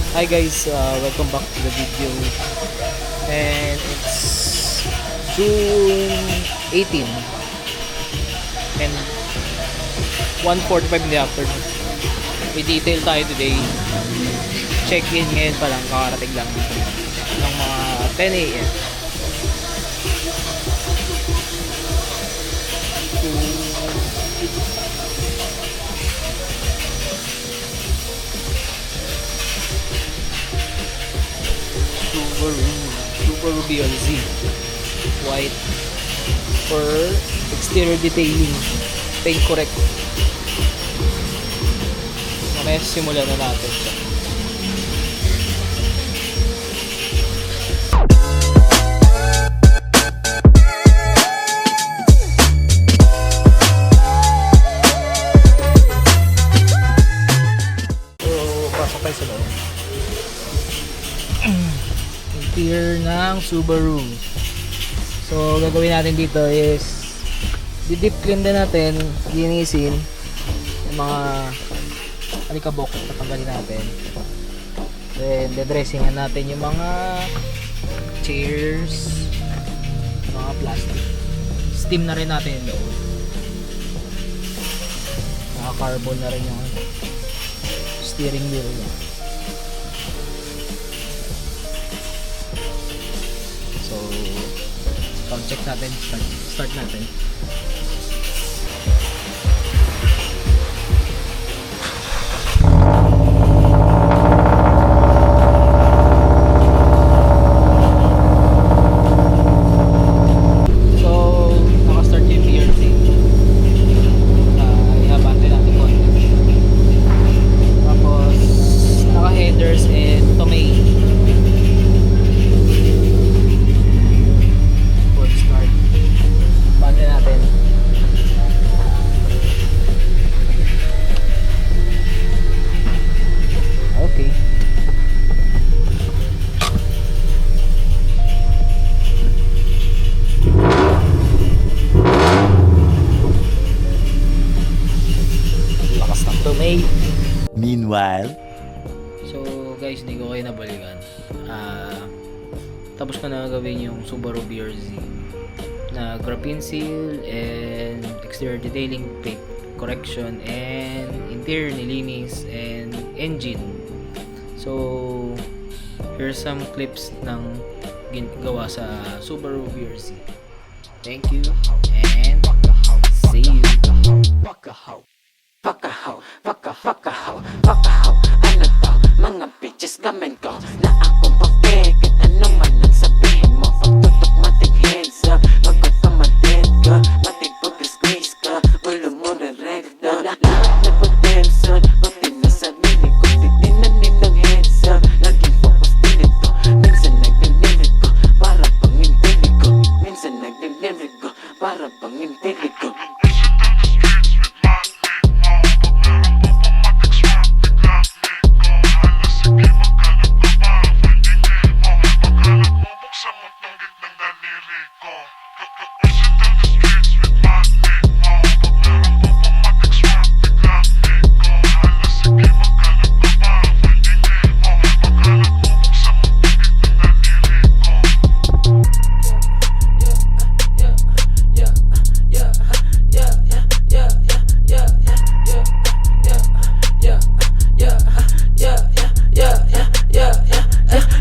Hi guys, welcome back to the video. And it's June 18 and 1:45 in the afternoon. May detail tayo today. Check-in ngayon pa lang, kakarating lang ng mga 10 a.m. Subaru BRZ white for exterior detailing, paint correct. Mamaya simulan na natin siya. So pasok tayo sa loob. Interior ng Subaru. So gagawin natin dito is di-deep clean din natin, linisin yung mga alikabok na tanggalin natin. Then de-dressingan natin yung mga chairs, mga plastic. Steam na rin natin yung loob. Naka-carbon na rin yung steering wheel niya. So, sound check natin, start natin. So, naka-start yung BRZ. Ihabante natin konti. Tapos, naka-headers and tomei. Okay. Lakas ng tomei. Meanwhile, So guys, hindi ko kayo nabalikan. Tapos ko na gawin yung Subaru BRZ na graphene seal and exterior detailing, paint correction, and interior nilinis and engine. So here's some clips ng gawa sa Subaru BRZ. Thank you and see you. Fuck a hoe, fuck a hoe, fuck a fuck a hoe, fuck a hoe. Ano to? Mga bitches gamen ko na akong pake. Ano man ang sabihin mo, pagtutok mating hands up. Magkatamadid ka, mating pag-squeeze ka. Ulo mo na rekta, lahat na potential. Pati na sarili ko, titinan nilang heads up. Laging focus din ito, minsan nag-limit ko para pang intili ko. Minsan nag-limit ko para pang intili ko.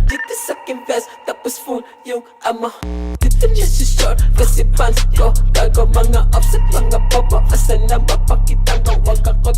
Dito sa aking vest, tapos full yung amo. Dito niya si short, kasi pants ko gago. Mga offset, mga bobo, asa na mapakita ko. Wag ako